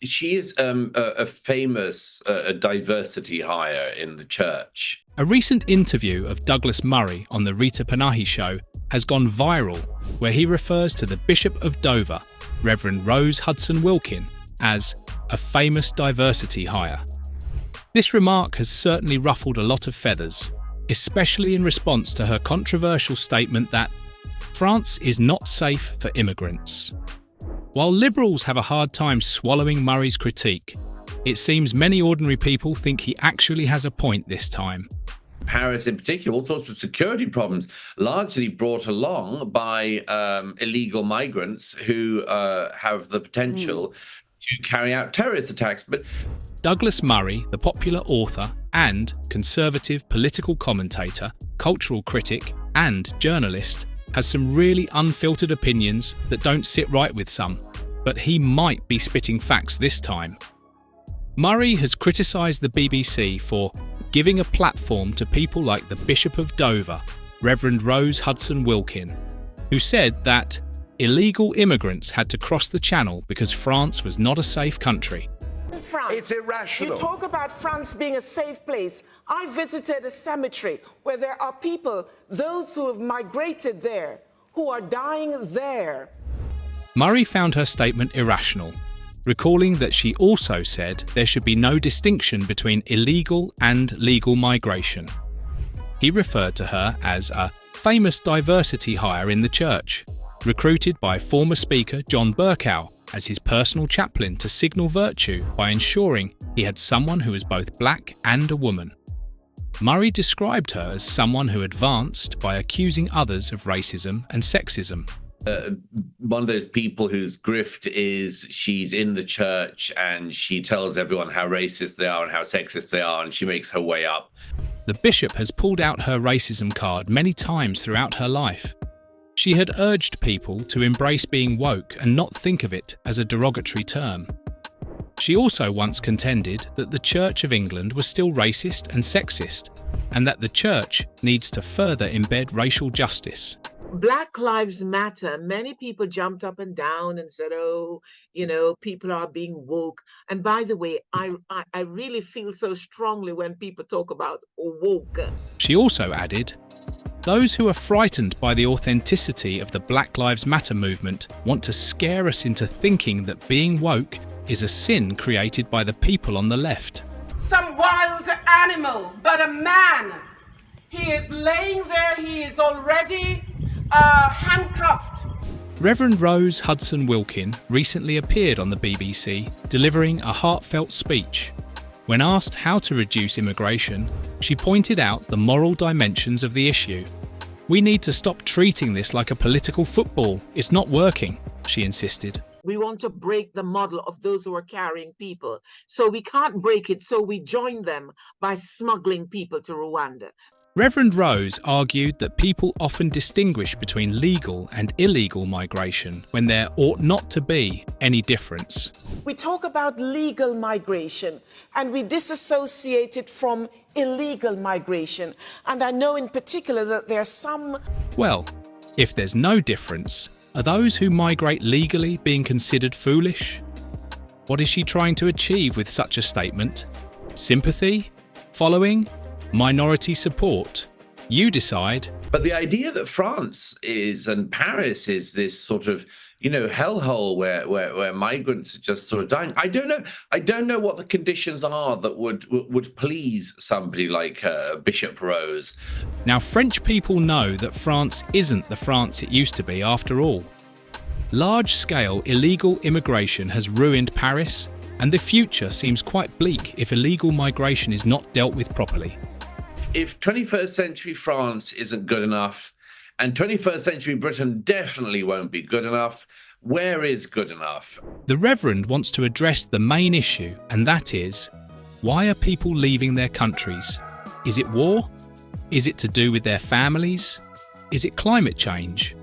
She is a famous diversity hire in the church. A recent interview of Douglas Murray on the Rita Panahi show has gone viral, where he refers to the Bishop of Dover, Reverend Rose Hudson Wilkin, as a famous diversity hire. This remark has certainly ruffled a lot of feathers, especially in response to her controversial statement that France is not safe for immigrants. While Liberals have a hard time swallowing Murray's critique, it seems many ordinary people think he actually has a point this time. Paris in particular, all sorts of security problems, largely brought along by illegal migrants who have the potential to carry out terrorist attacks. But Douglas Murray, the popular author and conservative political commentator, cultural critic and journalist, has some really unfiltered opinions that don't sit right with some, but he might be spitting facts this time. Murray has criticised the BBC for giving a platform to people like the Bishop of Dover, Reverend Rose Hudson Wilkin, who said that illegal immigrants had to cross the channel because France was not a safe country. France. It's irrational. You talk about France being a safe place. I visited a cemetery where there are people, those who have migrated there, who are dying there. Murray found her statement irrational, recalling that she also said there should be no distinction between illegal and legal migration. He referred to her as a famous diversity hire in the church, recruited by former Speaker John Bercow as his personal chaplain to signal virtue by ensuring he had someone who was both black and a woman. Murray described her as someone who advanced by accusing others of racism and sexism. One of those people whose grift is she's in the church and she tells everyone how racist they are and how sexist they are, and she makes her way up. The bishop has pulled out her racism card many times throughout her life. She had urged people to embrace being woke and not think of it as a derogatory term. She also once contended that the Church of England was still racist and sexist, and that the church needs to further embed racial justice. Black Lives Matter, many people jumped up and down and said, oh, you know, people are being woke. And by the way, I really feel so strongly when people talk about woke. She also added, those who are frightened by the authenticity of the Black Lives Matter movement want to scare us into thinking that being woke is a sin created by the people on the left. Some wild animal, but a man. He is laying there, he is already handcuffed. Reverend Rose Hudson Wilkin recently appeared on the BBC delivering a heartfelt speech. When asked how to reduce immigration, she pointed out the moral dimensions of the issue. We need to stop treating this like a political football. It's not working, she insisted. We want to break the model of those who are carrying people. So we can't break it, so we join them by smuggling people to Rwanda. Reverend Rose argued that people often distinguish between legal and illegal migration when there ought not to be any difference. We talk about legal migration and we disassociate it from illegal migration. And I know in particular that there are some... Well, if there's no difference, are those who migrate legally being considered foolish? What is she trying to achieve with such a statement? Sympathy? Following? Minority support? You decide. But the idea that France is and Paris is this sort of, hellhole where migrants are just sort of dying. I don't know what the conditions are that would please somebody like Bishop Rose. Now, French people know that France isn't the France it used to be after all. Large-scale illegal immigration has ruined Paris, and the future seems quite bleak if illegal migration is not dealt with properly. If 21st century France isn't good enough, and 21st century Britain definitely won't be good enough, where is good enough? The Reverend wants to address the main issue, and that is, why are people leaving their countries? Is it war? Is it to do with their families? Is it climate change?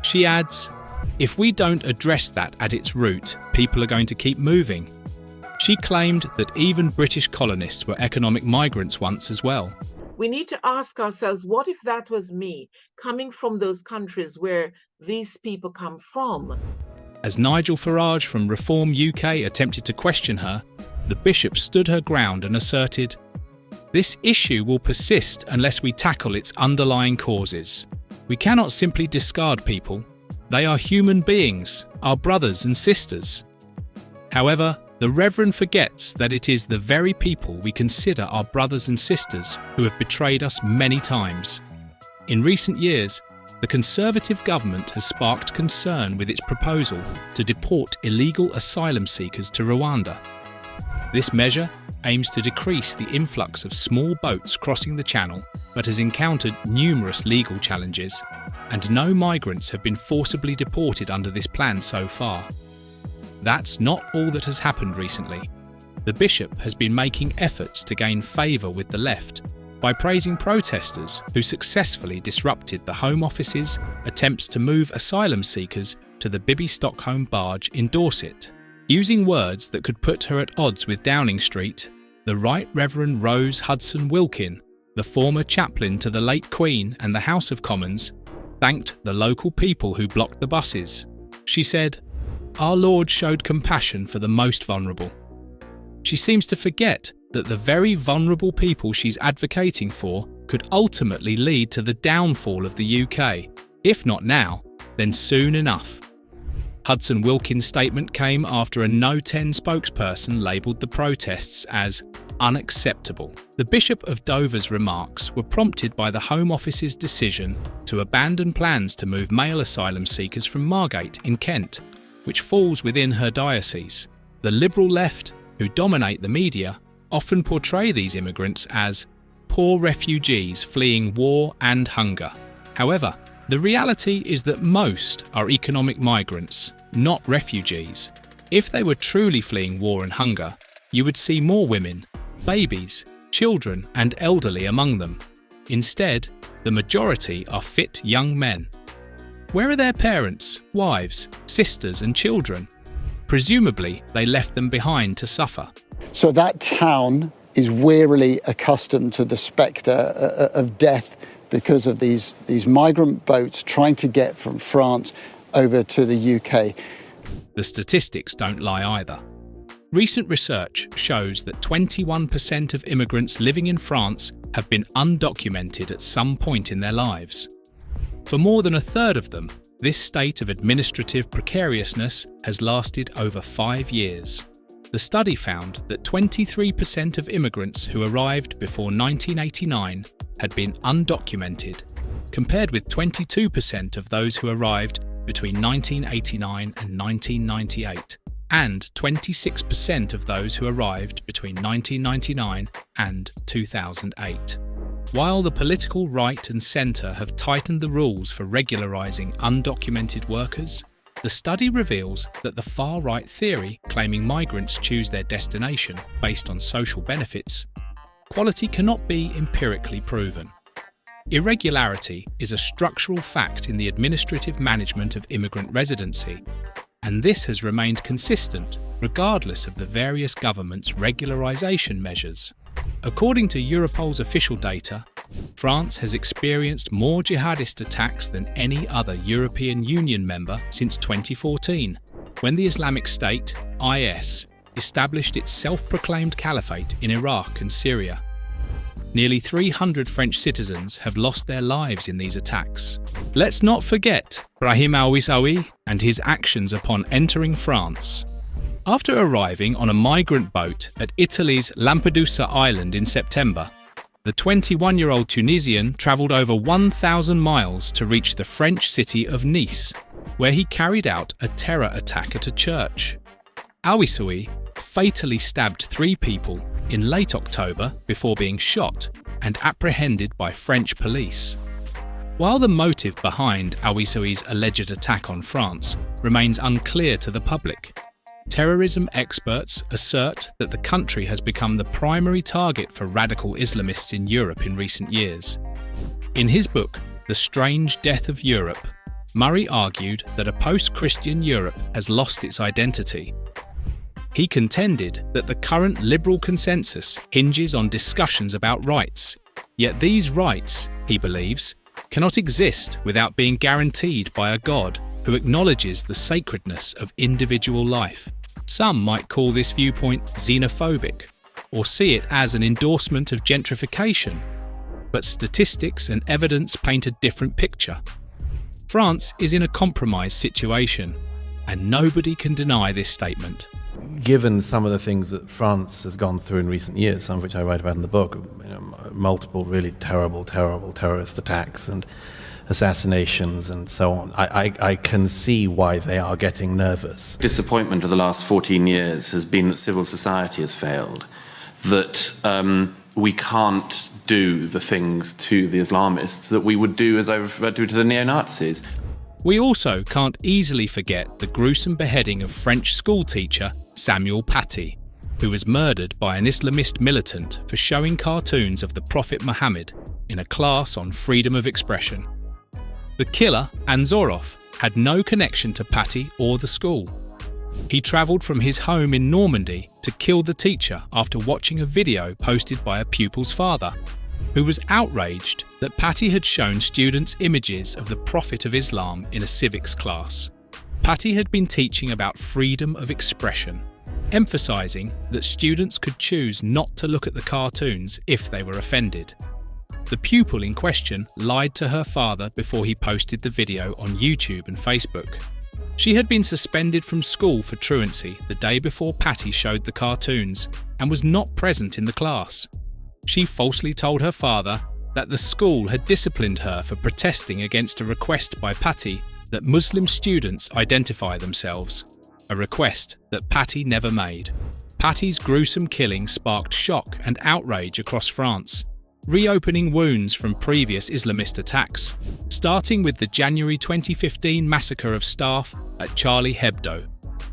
She adds, if we don't address that at its root, people are going to keep moving. She claimed that even British colonists were economic migrants once as well. We need to ask ourselves, what if that was me, coming from those countries where these people come from? As Nigel Farage from Reform UK attempted to question her, the bishop stood her ground and asserted, "This issue will persist unless we tackle its underlying causes. We cannot simply discard people. They are human beings, our brothers and sisters." However, the Reverend forgets that it is the very people we consider our brothers and sisters who have betrayed us many times. In recent years, the Conservative government has sparked concern with its proposal to deport illegal asylum seekers to Rwanda. This measure aims to decrease the influx of small boats crossing the channel, but has encountered numerous legal challenges, and no migrants have been forcibly deported under this plan so far. That's not all that has happened recently. The bishop has been making efforts to gain favour with the left by praising protesters who successfully disrupted the Home Office's attempts to move asylum seekers to the Bibi Stockholm barge in Dorset. Using words that could put her at odds with Downing Street, the Right Reverend Rose Hudson Wilkin, the former chaplain to the late Queen and the House of Commons, thanked the local people who blocked the buses. She said, "Our Lord showed compassion for the most vulnerable." She seems to forget that the very vulnerable people she's advocating for could ultimately lead to the downfall of the UK. If not now, then soon enough. Hudson Wilkin's statement came after a No 10 spokesperson labelled the protests as unacceptable. The Bishop of Dover's remarks were prompted by the Home Office's decision to abandon plans to move male asylum seekers from Margate in Kent, which falls within her diocese. The liberal left, who dominate the media, often portray these immigrants as poor refugees fleeing war and hunger. However, the reality is that most are economic migrants, not refugees. If they were truly fleeing war and hunger, you would see more women, babies, children and elderly among them. Instead, the majority are fit young men. Where are their parents, wives, sisters and children? Presumably, they left them behind to suffer. So that town is wearily accustomed to the spectre of death because of these migrant boats trying to get from France over to the UK. The statistics don't lie either. Recent research shows that 21% of immigrants living in France have been undocumented at some point in their lives. For more than a third of them, this state of administrative precariousness has lasted over 5 years. The study found that 23% of immigrants who arrived before 1989 had been undocumented, compared with 22% of those who arrived between 1989 and 1998, and 26% of those who arrived between 1999 and 2008. While the political right and centre have tightened the rules for regularising undocumented workers, the study reveals that the far-right theory claiming migrants choose their destination based on social benefits, quality cannot be empirically proven. Irregularity is a structural fact in the administrative management of immigrant residency, and this has remained consistent regardless of the various governments' regularisation measures. According to Europol's official data, France has experienced more jihadist attacks than any other European Union member since 2014, when the Islamic State, IS, established its self-proclaimed caliphate in Iraq and Syria. Nearly 300 French citizens have lost their lives in these attacks. Let's not forget Brahim Aouissaoui and his actions upon entering France. After arriving on a migrant boat at Italy's Lampedusa island in September, the 21-year-old Tunisian travelled over 1,000 miles to reach the French city of Nice, where he carried out a terror attack at a church. Aouissaoui fatally stabbed 3 people in late October before being shot and apprehended by French police. While the motive behind Aouissaoui's alleged attack on France remains unclear to the public, terrorism experts assert that the country has become the primary target for radical Islamists in Europe in recent years. In his book, The Strange Death of Europe, Murray argued that a post-Christian Europe has lost its identity. He contended that the current liberal consensus hinges on discussions about rights, yet these rights, he believes, cannot exist without being guaranteed by a God who acknowledges the sacredness of individual life. Some might call this viewpoint xenophobic or see it as an endorsement of gentrification, but statistics and evidence paint a different picture. France is in a compromised situation, and nobody can deny this statement. Given some of the things that France has gone through in recent years, some of which I write about in the book, multiple really terrible terrorist attacks and assassinations and so on, I can see why they are getting nervous. Disappointment of the last 14 years has been that civil society has failed, that we can't do the things to the Islamists that we would do, as I referred to the neo-Nazis. We also can't easily forget the gruesome beheading of French schoolteacher Samuel Paty, who was murdered by an Islamist militant for showing cartoons of the Prophet Muhammad in a class on freedom of expression. The killer, Anzorov, had no connection to Paty or the school. He travelled from his home in Normandy to kill the teacher after watching a video posted by a pupil's father, who was outraged that Paty had shown students images of the Prophet of Islam in a civics class. Paty had been teaching about freedom of expression, emphasising that students could choose not to look at the cartoons if they were offended. The pupil in question lied to her father before he posted the video on YouTube and Facebook. She had been suspended from school for truancy the day before Paty showed the cartoons and was not present in the class. She falsely told her father that the school had disciplined her for protesting against a request by Paty that Muslim students identify themselves, a request that Paty never made. Paty's gruesome killing sparked shock and outrage across France, reopening wounds from previous Islamist attacks, starting with the January 2015 massacre of staff at Charlie Hebdo,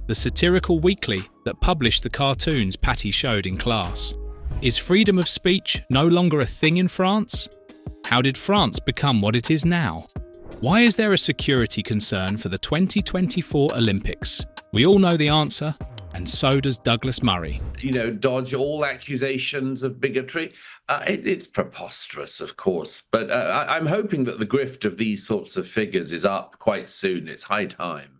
the satirical weekly that published the cartoons Paty showed in class. Is freedom of speech no longer a thing in France? How did France become what it is now? Why is there a security concern for the 2024 Olympics? We all know the answer, and so does Douglas Murray. Dodge all accusations of bigotry. It's preposterous, of course, but I'm hoping that the grift of these sorts of figures is up quite soon. It's high time.